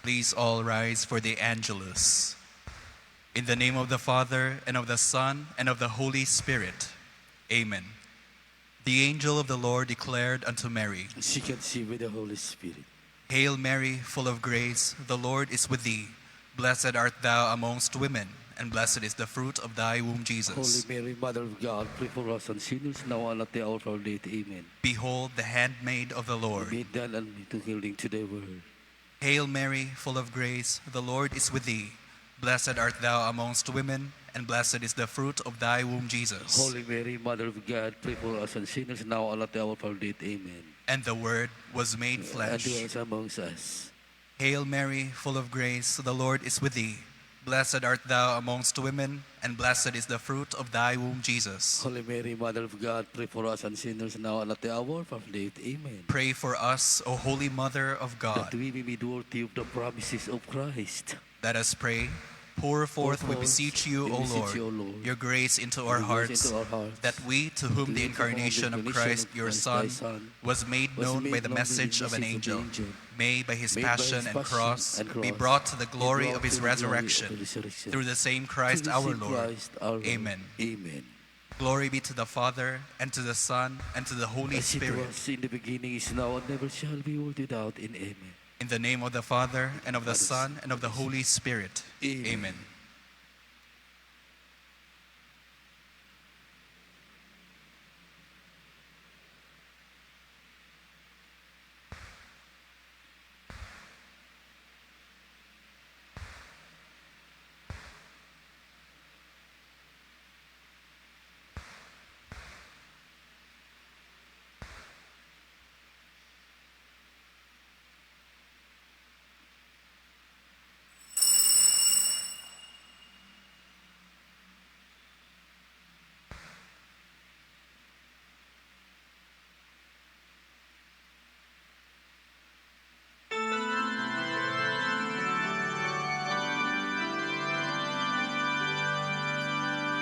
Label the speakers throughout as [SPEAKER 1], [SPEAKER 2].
[SPEAKER 1] Please all rise for the Angelus. In the name of the Father, and of the Son, and of the Holy Spirit. Amen. The angel of the Lord declared unto Mary,
[SPEAKER 2] She conceived with the Holy Spirit.
[SPEAKER 1] Hail Mary, full of grace, the Lord is with thee. Blessed art thou amongst women, and blessed is the fruit of thy womb, Jesus.
[SPEAKER 2] Holy Mary, Mother of God, pray for us and sinners now and at the hour of our death. Amen.
[SPEAKER 1] Behold the handmaid of the Lord.
[SPEAKER 2] Be it done unto me according to thy word.
[SPEAKER 1] Hail Mary, full of grace, the Lord is with thee. Blessed art thou amongst women, and blessed is the fruit of thy womb, Jesus.
[SPEAKER 2] Holy Mary, Mother of God, pray for us and sinners now and at the hour of our death. Amen.
[SPEAKER 1] And the Word was made
[SPEAKER 2] And
[SPEAKER 1] flesh.
[SPEAKER 2] dwells amongst us.
[SPEAKER 1] Hail Mary, full of grace, the Lord is with thee. Blessed art thou amongst women, and blessed is the fruit of thy womb, Jesus.
[SPEAKER 2] Holy Mary, Mother of God, pray for us and sinners now and at the hour of our death. Amen.
[SPEAKER 1] Pray for us, O Holy Mother of God.
[SPEAKER 2] That we may be worthy of the promises of Christ.
[SPEAKER 1] Let us pray. Pour forth, we
[SPEAKER 2] forth,
[SPEAKER 1] beseech you,
[SPEAKER 2] we
[SPEAKER 1] O
[SPEAKER 2] beseech
[SPEAKER 1] Lord,
[SPEAKER 2] you, O Lord,
[SPEAKER 1] your grace into our
[SPEAKER 2] Your grace
[SPEAKER 1] hearts,
[SPEAKER 2] into our hearts,
[SPEAKER 1] that we, to whom the
[SPEAKER 2] to whom
[SPEAKER 1] incarnation of Christ, your
[SPEAKER 2] thy
[SPEAKER 1] Son, was made
[SPEAKER 2] was
[SPEAKER 1] known
[SPEAKER 2] made
[SPEAKER 1] by the
[SPEAKER 2] known
[SPEAKER 1] message of an angel, may by his
[SPEAKER 2] may by
[SPEAKER 1] passion
[SPEAKER 2] his
[SPEAKER 1] and
[SPEAKER 2] passion
[SPEAKER 1] cross
[SPEAKER 2] and
[SPEAKER 1] be
[SPEAKER 2] cross
[SPEAKER 1] brought to the
[SPEAKER 2] be
[SPEAKER 1] glory
[SPEAKER 2] brought
[SPEAKER 1] of his
[SPEAKER 2] to the glory of the
[SPEAKER 1] resurrection,
[SPEAKER 2] resurrection,
[SPEAKER 1] through the same
[SPEAKER 2] through
[SPEAKER 1] Christ
[SPEAKER 2] the
[SPEAKER 1] our
[SPEAKER 2] same
[SPEAKER 1] Lord.
[SPEAKER 2] Christ our Lord.
[SPEAKER 1] Amen.
[SPEAKER 2] Amen.
[SPEAKER 1] Glory be to the Father, and to the Son, and to the Holy
[SPEAKER 2] As it
[SPEAKER 1] Spirit.
[SPEAKER 2] was in the beginning, is now, and never shall be, world without end. Amen.
[SPEAKER 1] In the name of the Father, and of the Son, and of the Holy Spirit.
[SPEAKER 2] Amen.
[SPEAKER 1] Amen.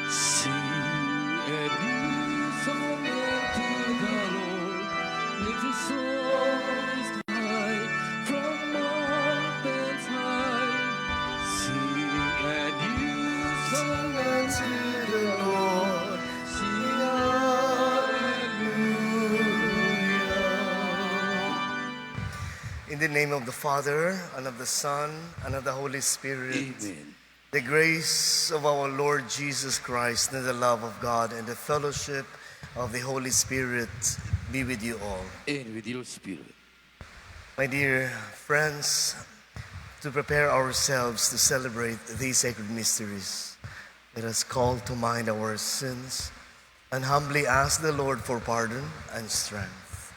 [SPEAKER 2] Sing a new song unto the Lord. Lift your songs high from mountains high. Sing a new song unto the Lord. Sing hallelujah.
[SPEAKER 3] In the name of the Father, and of the Son, and of the Holy Spirit.
[SPEAKER 2] Amen.
[SPEAKER 3] The grace of our Lord Jesus Christ, and the love of God, and the fellowship of the Holy Spirit be with you all.
[SPEAKER 2] And with your spirit.
[SPEAKER 3] My dear friends, to prepare ourselves to celebrate these sacred mysteries, let us call to mind our sins and humbly ask the Lord for pardon and strength.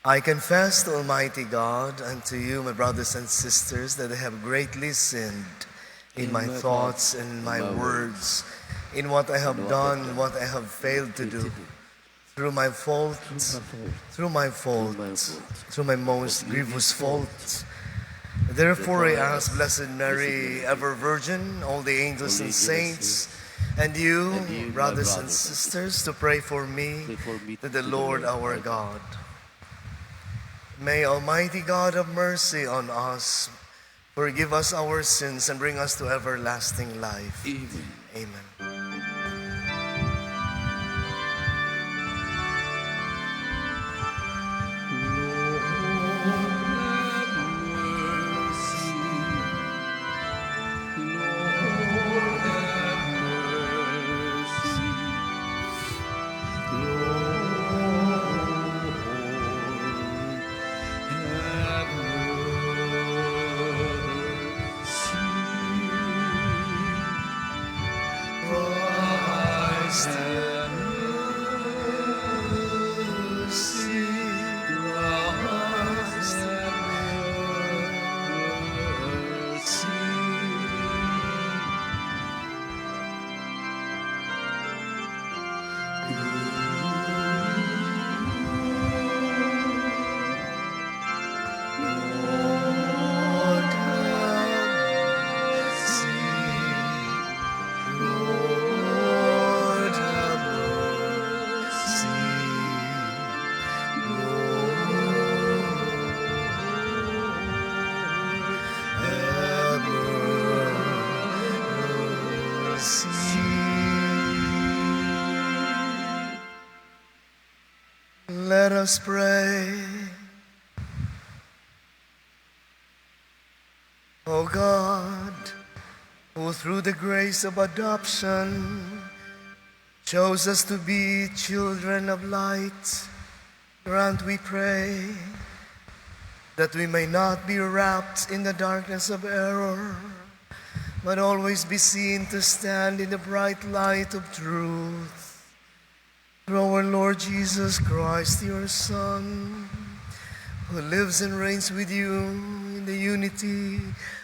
[SPEAKER 3] I confess to Almighty God and to you, my brothers and sisters, that I have greatly sinned in my thoughts and in my words, in what I have done, what I have failed to do, through my fault, through my most grievous fault. Therefore I ask Blessed Mary, ever Virgin, all the angels and saints, and you, brothers and sisters, to pray for me to the Lord our God. May Almighty God have mercy on us, forgive us our sins, and bring us to everlasting life.
[SPEAKER 2] Amen.
[SPEAKER 3] Amen. Let us pray. O God, who through the grace of adoption chose us to be children of light, grant, we pray, that we may not be wrapped in the darkness of error, but always be seen to stand in the bright light of truth. Through our Lord Jesus Christ, your Son, who lives and reigns with you in the unity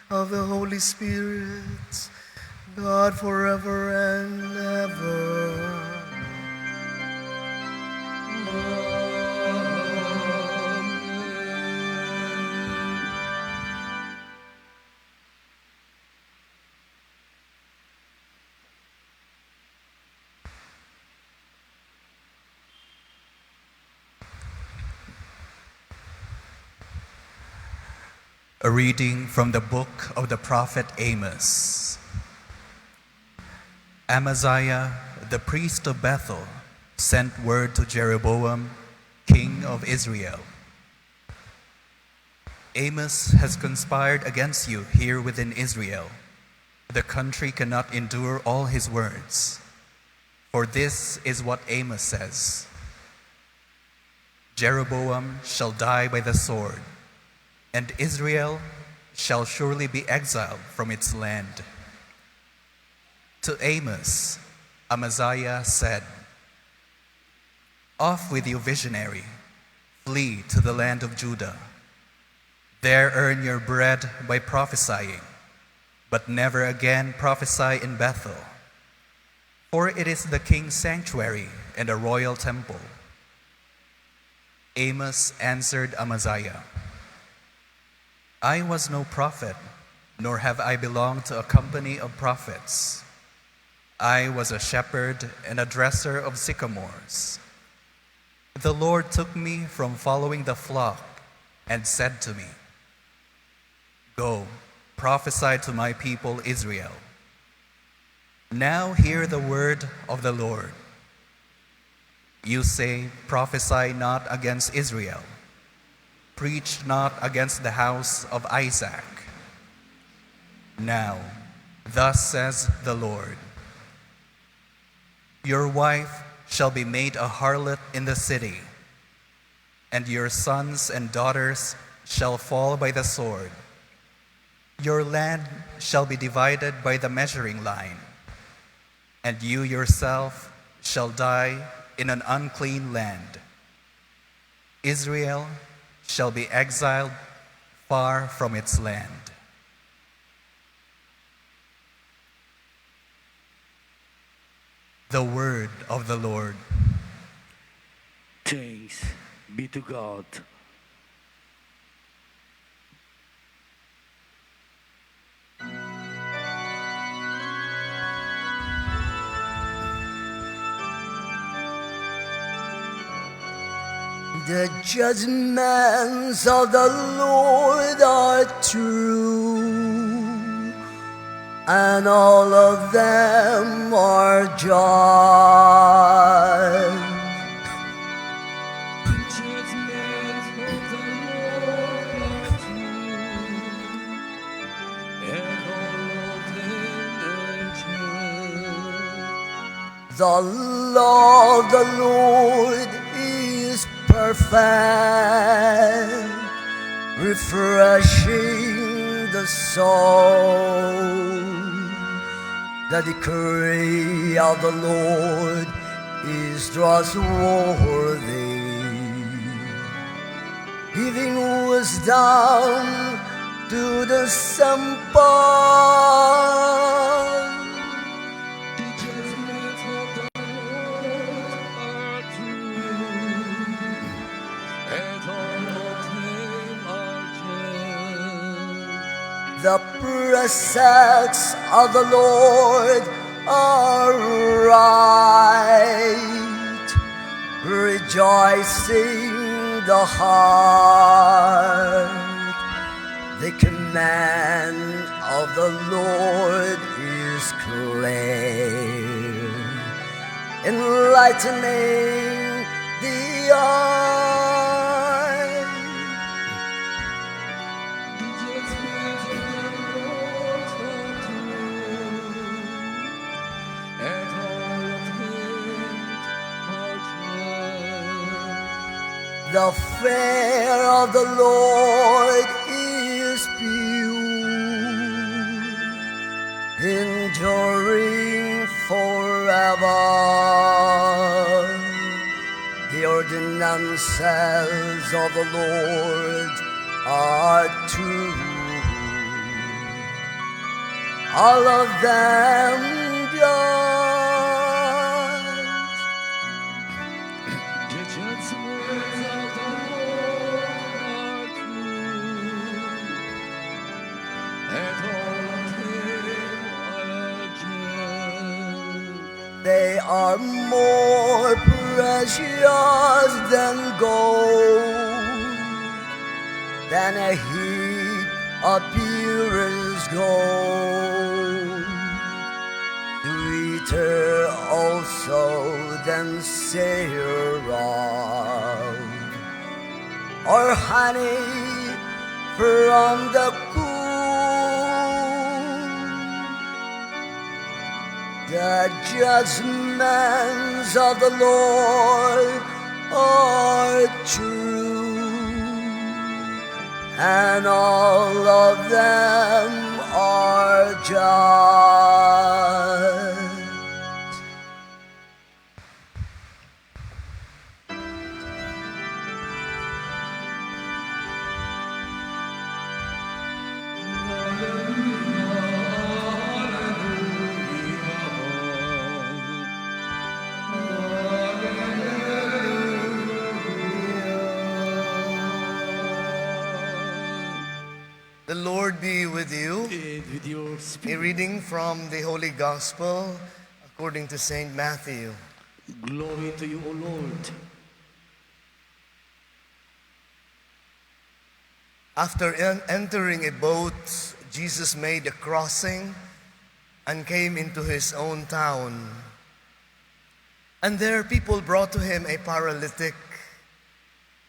[SPEAKER 3] of the Holy Spirit, God, forever and ever.
[SPEAKER 1] A reading from the book of the prophet Amos. Amaziah, the priest of Bethel, sent word to Jeroboam, king of Israel. Amos has conspired against you here within Israel. The country cannot endure all his words. For this is what Amos says: Jeroboam shall die by the sword, and Israel shall surely be exiled from its land. To Amos, Amaziah said, Off with you, visionary, flee to the land of Judah. There earn your bread by prophesying, but never again prophesy in Bethel, for it is the king's sanctuary and a royal temple. Amos answered Amaziah, I was no prophet, nor have I belonged to a company of prophets. I was a shepherd and a dresser of sycamores. The Lord took me from following the flock and said to me, Go, prophesy to my people Israel. Now hear the word of the Lord. You say, Prophesy not against Israel. Preach not against the house of Isaac. Now, thus says the Lord, Your wife shall be made a harlot in the city, and your sons and daughters shall fall by the sword. Your land shall be divided by the measuring line, and you yourself shall die in an unclean land. Israel shall be exiled far from its land. The word of the Lord.
[SPEAKER 2] Thanks be to God.
[SPEAKER 3] The judgments of the Lord are true, and all of them are just. The law of the Lord is perfect, refreshing the soul. The decree of the Lord is trustworthy, giving wisdom to the simple. The precepts of the Lord are right, rejoicing the heart. The command of the Lord is clear, enlightening the The fear of the Lord is pure, enduring forever. The ordinances of the Lord are true, all of them just.
[SPEAKER 2] The judgments of the Lord are true, and all of them are just.
[SPEAKER 3] They are more precious than gold, than a heap of purest gold. Sweeter also than syrup, or honey from the comb. The judgments of the Lord are true, and all of them are just. The Lord be with you.
[SPEAKER 2] And with your
[SPEAKER 3] A
[SPEAKER 2] spirit,
[SPEAKER 3] reading from the Holy Gospel according to Saint Matthew.
[SPEAKER 2] glory to you, O Lord.
[SPEAKER 3] After entering a boat, Jesus made a crossing and came into his own town. And there people brought to him a paralytic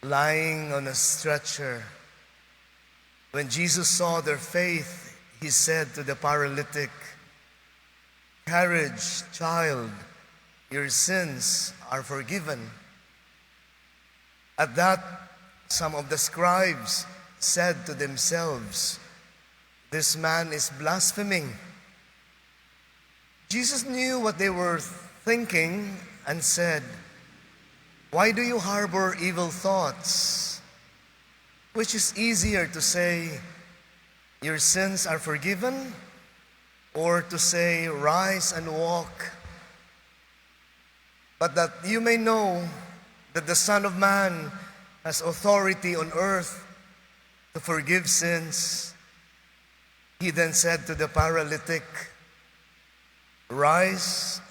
[SPEAKER 3] lying on a stretcher. When Jesus saw their faith, he said to the paralytic, "Courage, child, your sins are forgiven." At that, some of the scribes said to themselves, "This man is blaspheming." Jesus knew what they were thinking and said, "Why do you harbor evil thoughts? Which is easier to say, 'Your sins are forgiven,' or to say, 'Rise and walk'? But that you may know that the Son of Man has authority on earth to forgive sins." He then said to the paralytic, "Rise,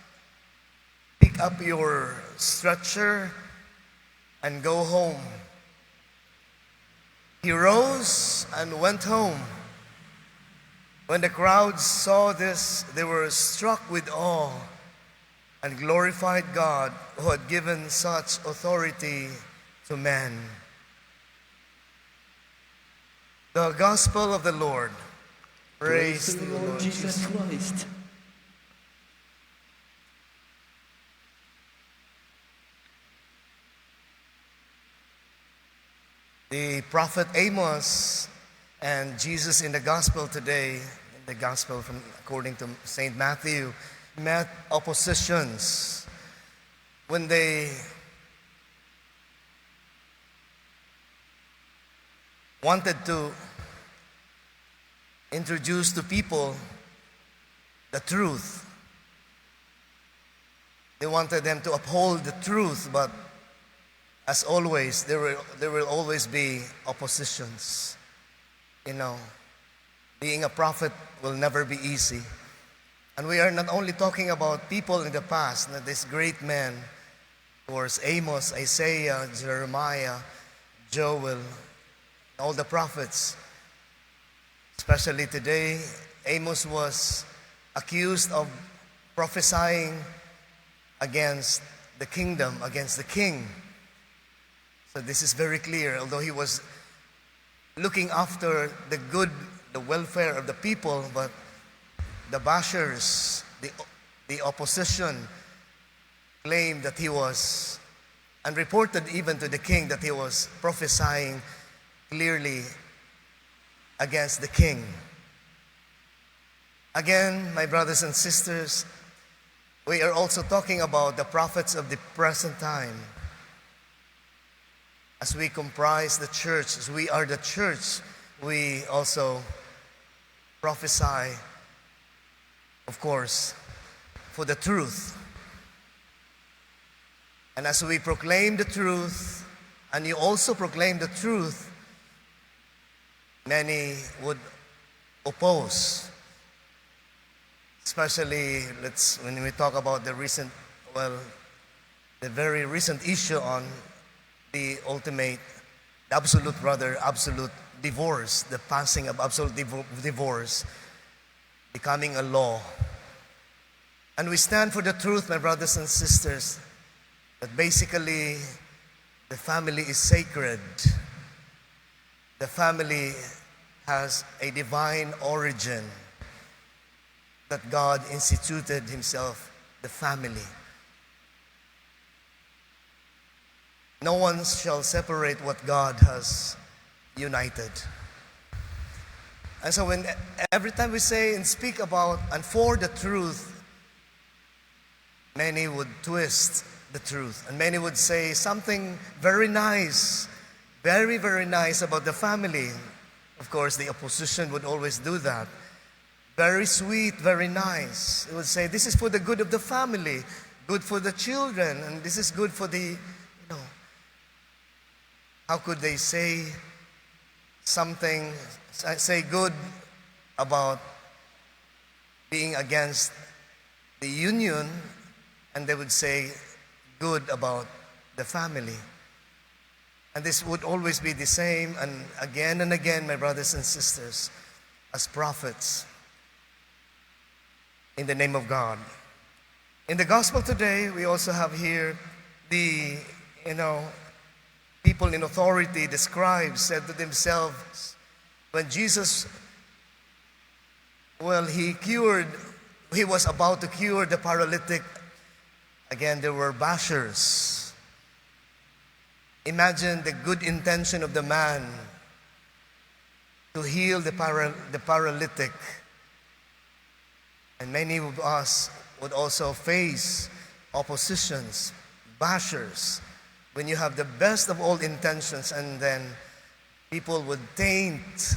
[SPEAKER 3] pick up your stretcher, and go home." He rose and went home. When the crowds saw this, they were struck with awe and glorified God who had given such authority to men. The Gospel of the Lord. Praise
[SPEAKER 2] to
[SPEAKER 3] to
[SPEAKER 2] you,
[SPEAKER 3] you, Lord
[SPEAKER 2] Jesus
[SPEAKER 3] Jesus.
[SPEAKER 2] Christ.
[SPEAKER 3] The prophet Amos and Jesus in the Gospel today, in the Gospel according to Saint Matthew, met oppositions when they wanted to introduce to people the truth. They wanted them to uphold the truth, but as always, there will always be oppositions. You know, being a prophet will never be easy. And we are not only talking about people in the past, not these great men, of course, Amos, Isaiah, Jeremiah, Joel, all the prophets. Especially today, Amos was accused of prophesying against the kingdom, against the king. So this is very clear. Although he was looking after the welfare of the people, but the bashers, the opposition claimed that he was and reported even to the king that he was prophesying clearly against the king. Again, my brothers and sisters, we are also talking about the prophets of the present time. As we comprise the church, as we are the church, we also prophesy, of course, for the truth. And as we proclaim the truth, and you also proclaim the truth, many would oppose. Especially, when we talk about the very recent issue on the absolute divorce, the passing of absolute divorce, becoming a law. And we stand for the truth, my brothers and sisters, that basically the family is sacred. The family has a divine origin, that God instituted himself, the family. No one shall separate what God has united. And so every time we say and speak about and for the truth, many would twist the truth. And many would say something very nice, very, very nice about the family. Of course, the opposition would always do that. Very sweet, very nice. It would say, this is for the good of the family, good for the children, and this is good for the, how could they say something, say good about being against the union, and they would say good about the family. And this would always be the same, and again, my brothers and sisters, as prophets, in the name of God. In the gospel today, we also have here the, people in authority, the scribes, said to themselves, when Jesus, he was about to cure the paralytic, again, there were bashers. Imagine the good intention of the man to heal the paralytic. And many of us would also face oppositions, bashers, when you have the best of all intentions, and then people would taint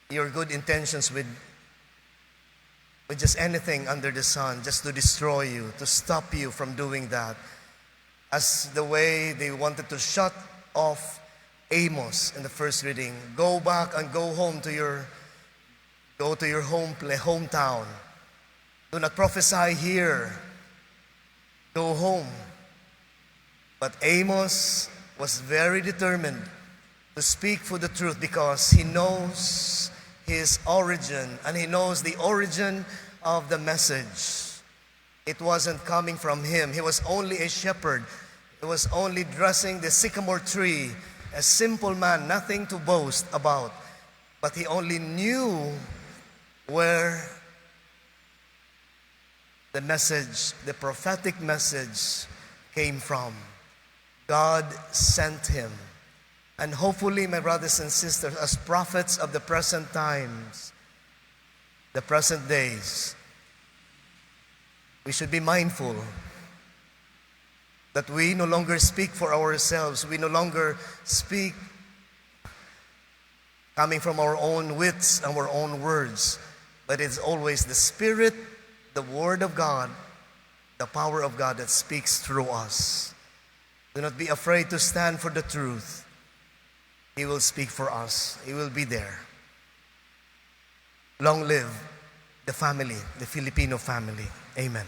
[SPEAKER 3] your good intentions with just anything under the sun, just to destroy you, to stop you from doing that. As the way they wanted to shut off Amos in the first reading. Go back and go to your hometown. Do not prophesy here. Go home. But Amos was very determined to speak for the truth, because he knows his origin, and he knows the origin of the message. It wasn't coming from him. He was only a shepherd. He was only dressing the sycamore tree, a simple man, nothing to boast about. But he only knew where the message, the prophetic message, came from. God sent him. And hopefully, my brothers and sisters, as prophets of the present times, the present days, we should be mindful that we no longer speak for ourselves. We no longer speak coming from our own wits and our own words, but it's always the Spirit, the Word of God, the power of God that speaks through us. Do not be afraid to stand for the truth. He will speak for us. He will be there. Long live the family, the Filipino family. Amen.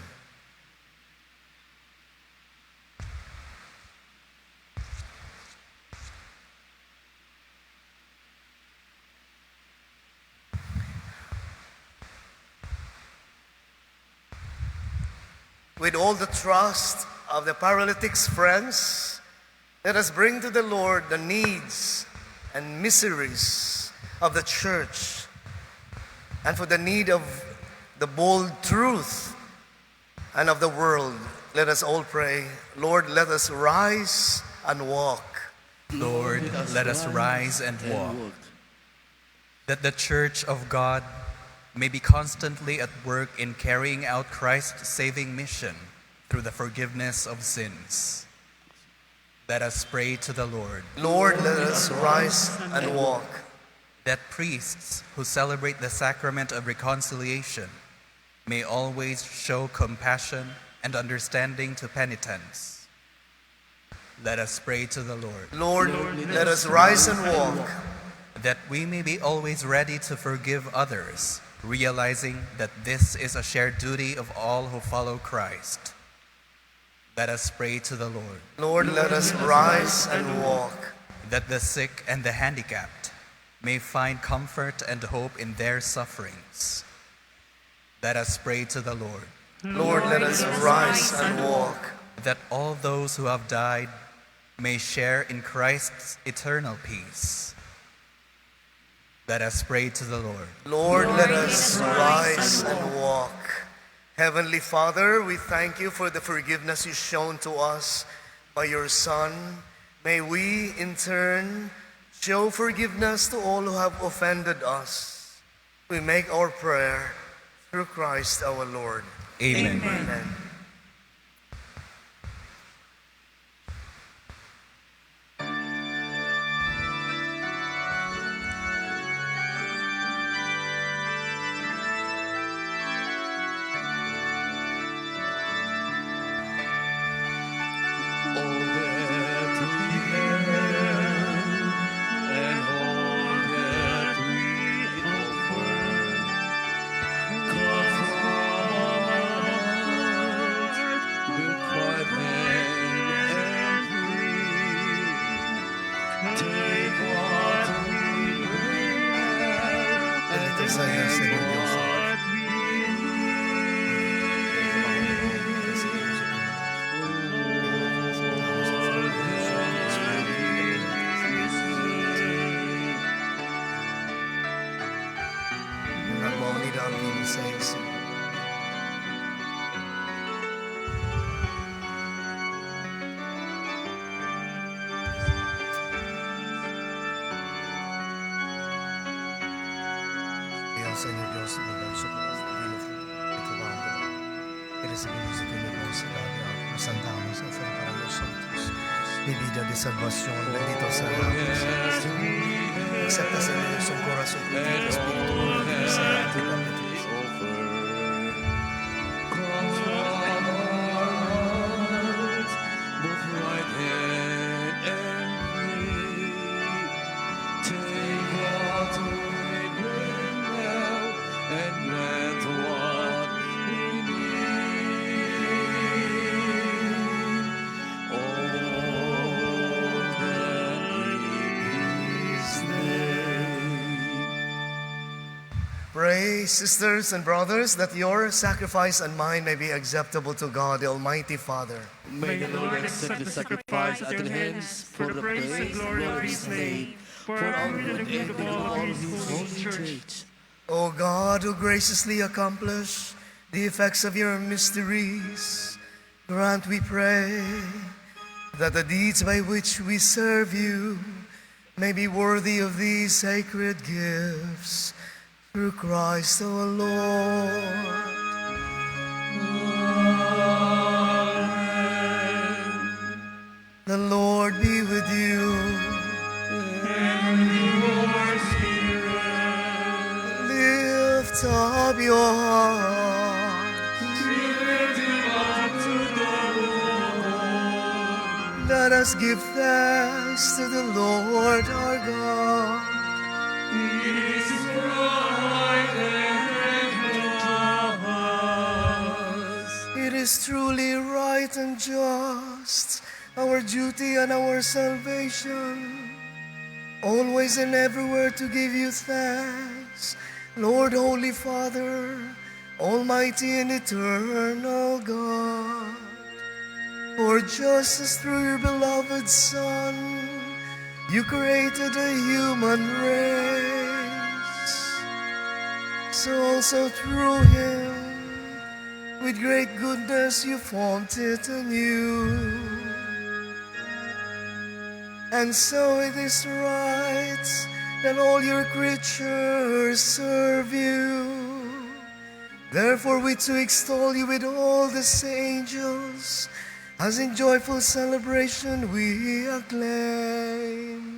[SPEAKER 3] With all the trust of the paralytic's friends, let us bring to the Lord the needs and miseries of the church, and for the need of the bold truth and of the world. Let us all pray. Lord, let us rise and walk.
[SPEAKER 1] Lord, let us rise and walk, that the Church of God may be constantly at work in carrying out Christ's saving mission through the forgiveness of sins. Let us pray to the Lord.
[SPEAKER 3] Lord, let us rise and walk.
[SPEAKER 1] That priests who celebrate the sacrament of reconciliation may always show compassion and understanding to penitents. Let us pray to the Lord.
[SPEAKER 3] Lord, let us rise and walk.
[SPEAKER 1] That we may be always ready to forgive others, realizing that this is a shared duty of all who follow Christ. Let us pray to the Lord.
[SPEAKER 3] Lord, let us rise and walk.
[SPEAKER 1] That the sick and the handicapped may find comfort and hope in their sufferings. Let us pray to the Lord.
[SPEAKER 3] Lord, let us rise and walk.
[SPEAKER 1] That all those who have died may share in Christ's eternal peace. Let us pray to the Lord.
[SPEAKER 3] Lord, let us rise and walk. Heavenly Father, we thank you for the forgiveness you've shown to us by your Son. May we, in turn, show forgiveness to all who have offended us. We make our prayer through Christ our Lord.
[SPEAKER 1] Amen.
[SPEAKER 3] Amen. Señor Dios, te bendigo por el divino fruto de tu mano. Que recibimos de tu generosidad, presentamos a hacer para nosotros mi vida de salvación. Bendito seas. Acepta, Señor, su corazón y tu espíritu y sea tu nombre. Pray, sisters and brothers, that your sacrifice and mine may be acceptable to God, the Almighty Father.
[SPEAKER 2] May the Lord accept the sacrifice at your hands for the praise and glory of his name, for our good and of all his holy church.
[SPEAKER 3] O God, who graciously accomplish the effects of your mysteries, grant, we pray, that the deeds by which we serve you may be worthy of these sacred gifts. Through Christ our Lord. Amen. The Lord be with you.
[SPEAKER 4] And with your spirit.
[SPEAKER 3] Lift up your heart.
[SPEAKER 4] Lift it up to the Lord.
[SPEAKER 3] Let us give thanks to the Lord our God.
[SPEAKER 4] It is right and just.
[SPEAKER 3] It is truly right and just, our duty and our salvation, always and everywhere to give you thanks, Lord, Holy Father, Almighty and eternal God. For just as through your beloved Son, you created a human race, so also through him with great goodness you formed it anew. And so it is right that all your creatures serve you. Therefore we too extol you with all the angels, as in joyful celebration we acclaim.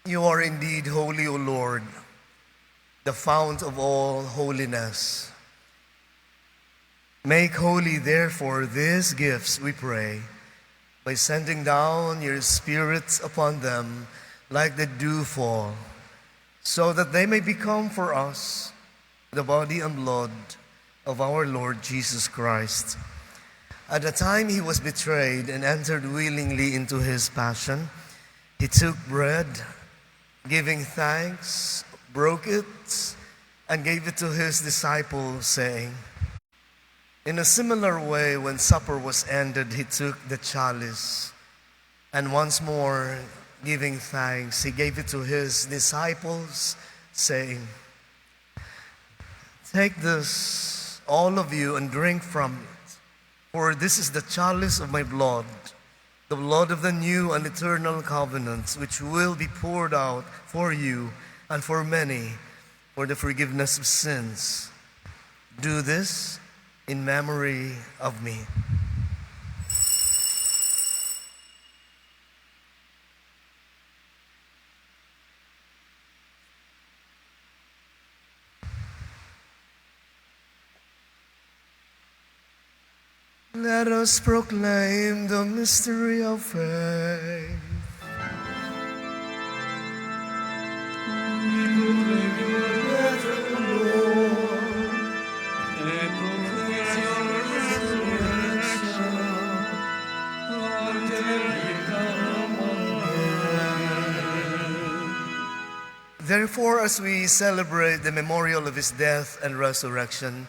[SPEAKER 3] You are indeed holy, O Lord, the fount of all holiness. Make holy, therefore, these gifts, we pray, by sending down your spirits upon them like the dewfall, so that they may become for us the body and blood of our Lord Jesus Christ. At the time he was betrayed and entered willingly into his passion, he took bread, giving thanks, broke it, and gave it to his disciples, saying, in a similar way, when supper was ended, he took the chalice, and once more, giving thanks, he gave it to his disciples, saying, take this, all of you, and drink from it, for this is the chalice of my blood, the blood of the new and eternal covenant, which will be poured out for you and for many for the forgiveness of sins. Do this in memory of me. Let us proclaim the mystery of faith.
[SPEAKER 4] We proclaim your death, O Lord, and proclaim your resurrection until you come again.
[SPEAKER 3] Therefore, as we celebrate the memorial of his death and resurrection,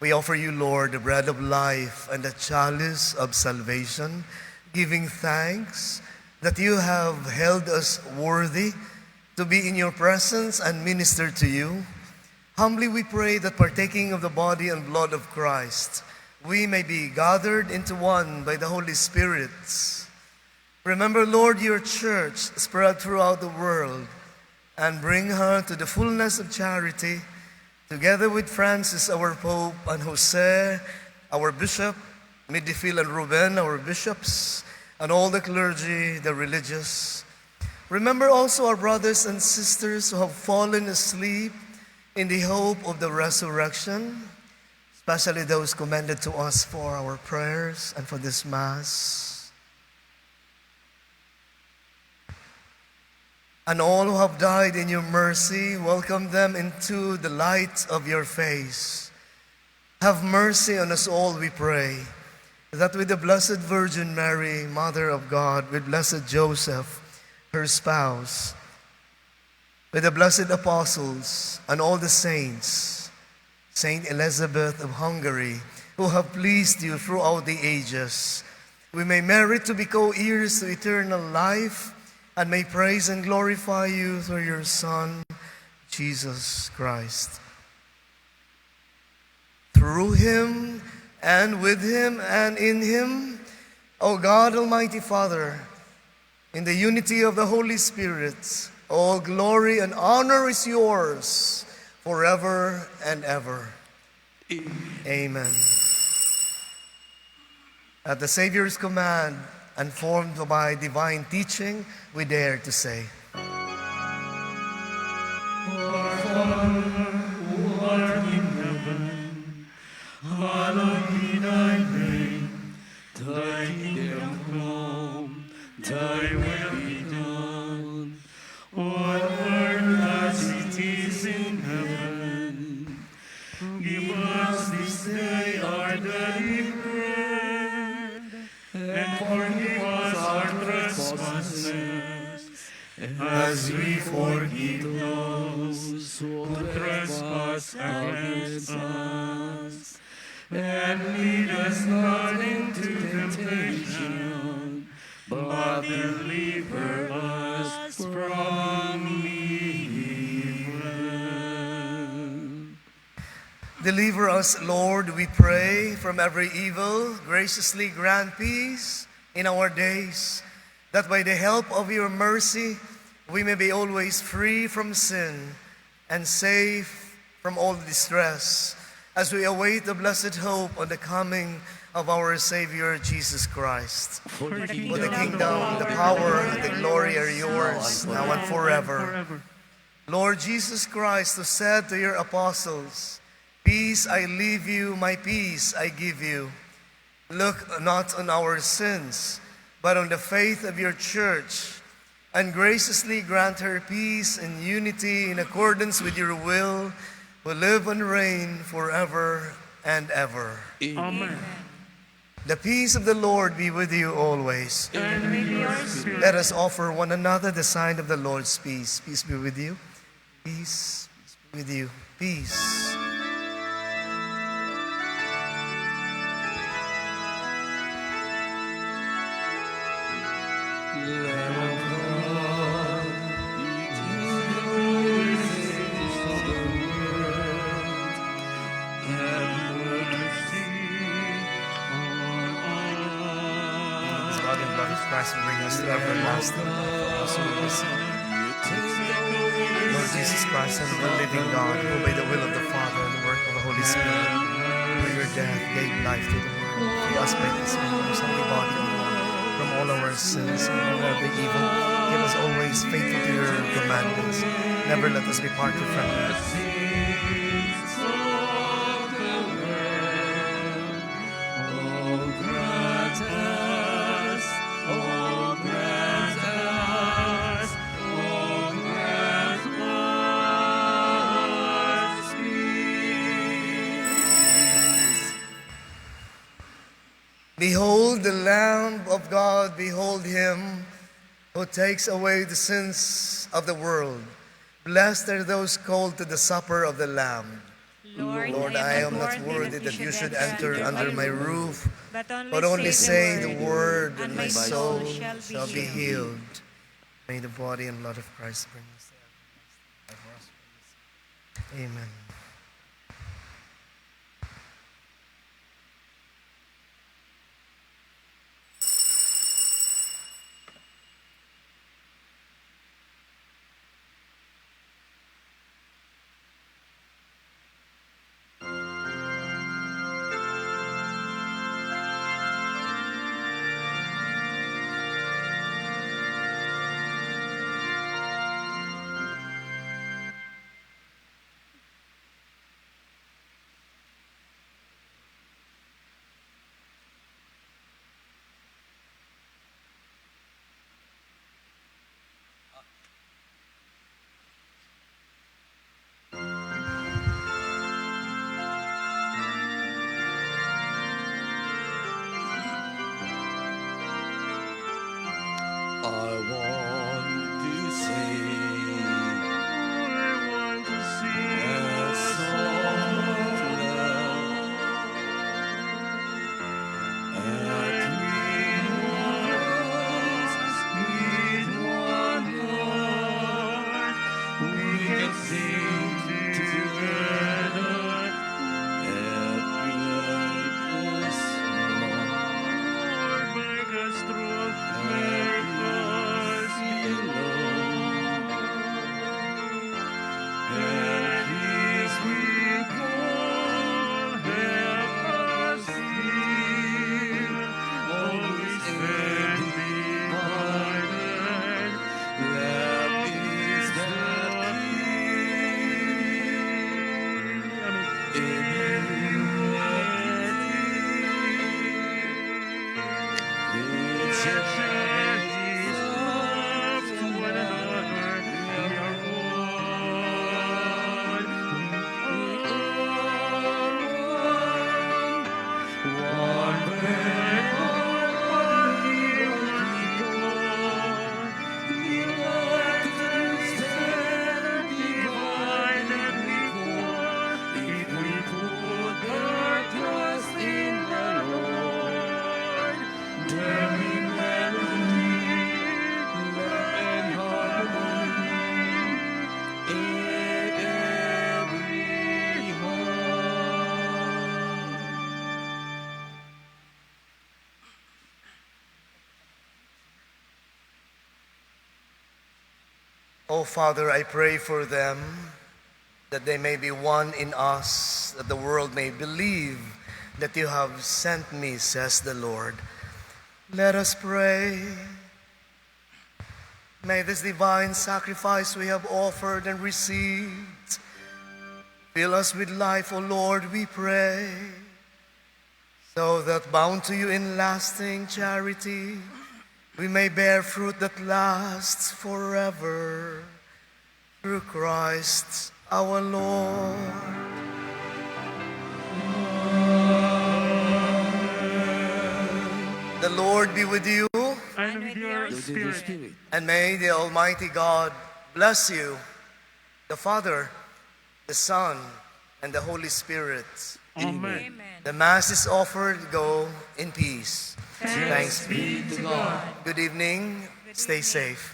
[SPEAKER 3] we offer you, Lord, the bread of life and the chalice of salvation, giving thanks that you have held us worthy to be in your presence and minister to you. Humbly we pray that partaking of the body and blood of Christ, we may be gathered into one by the Holy Spirit. Remember, Lord, your church spread throughout the world, and bring her to the fullness of charity, together with Francis, our Pope, and Jose, our Bishop, Midifil and Ruben, our bishops, and all the clergy, the religious. Remember also our brothers and sisters who have fallen asleep in the hope of the resurrection, especially those commended to us for our prayers and for this Mass. And all who have died in your mercy, welcome them into the light of your face. Have mercy on us all, we pray, that with the Blessed Virgin Mary, Mother of God, with Blessed Joseph, her spouse, with the blessed apostles and all the saints, Saint Elizabeth of Hungary, who have pleased you throughout the ages, we may merit to be co-heirs to eternal life and may praise and glorify you through your Son, Jesus Christ. Through him and with him and in him, O God, Almighty Father, in the unity of the Holy Spirit, all glory and honor is yours forever and ever. Amen. At the Savior's command and formed by divine teaching, we dare to say,
[SPEAKER 4] Our Father, who art in heaven, hallowed be thy name. Thy kingdom come, thy will be done, on earth as it is in heaven. Give us this day our daily bread, and forgive us our trespasses, as we forgive those who trespass against us. And lead us not into temptation, but deliver us from evil.
[SPEAKER 3] Deliver us, Lord, we pray, from every evil. Graciously grant peace in our days, that by the help of your mercy we may be always free from sin and safe from all distress, as we await the blessed hope of the coming of our Savior Jesus Christ.
[SPEAKER 2] For the
[SPEAKER 3] For the
[SPEAKER 2] kingdom,
[SPEAKER 3] kingdom, the power, and the glory are yours, now and forever. Lord Jesus Christ, who said to your apostles, "Peace I leave you, my peace I give you," look not on our sins, but on the faith of your church, and graciously grant her peace and unity in accordance with your will, who live and reign forever and ever.
[SPEAKER 4] Amen.
[SPEAKER 3] The peace of the Lord be with you always.
[SPEAKER 4] And with your spirit.
[SPEAKER 3] Let us offer one another the sign of the Lord's peace. Peace be with you. Peace be with you. Peace. His body and blood of Christ will bring us to everlasting life. For us who will receive. Lord Jesus Christ, Son of the living God, who by the will of the Father and the work of the Holy Spirit, through your death gave life to the world. Free us by this most holy body and blood from all our sins and from every evil. Give us always faithful to your commandments. Never let us be parted from you. Behold the Lamb of God, behold him who takes away the sins of the world. Blessed are those called to the supper of the Lamb. Lord, I am not worthy that you should enter under my roof, but only say the word, and my soul shall be healed. May the body and blood of Christ bring us to everlasting life. Amen. Oh Father, I pray for them, that they may be one in us, that the world may believe that you have sent me, says the Lord. Let us pray. May this divine sacrifice we have offered and received fill us with life, O Lord, we pray, so that bound to you in lasting charity, we may bear fruit that lasts forever. Through Christ our Lord. The Lord be with you,
[SPEAKER 4] And with your
[SPEAKER 2] With your
[SPEAKER 4] spirit.
[SPEAKER 2] spirit.
[SPEAKER 3] and may the Almighty God bless you, the Father, the Son, and the Holy Spirit.
[SPEAKER 4] Amen.
[SPEAKER 3] The Mass is offered. Go in peace. Thanks be
[SPEAKER 4] to God.
[SPEAKER 3] Good evening. Stay safe.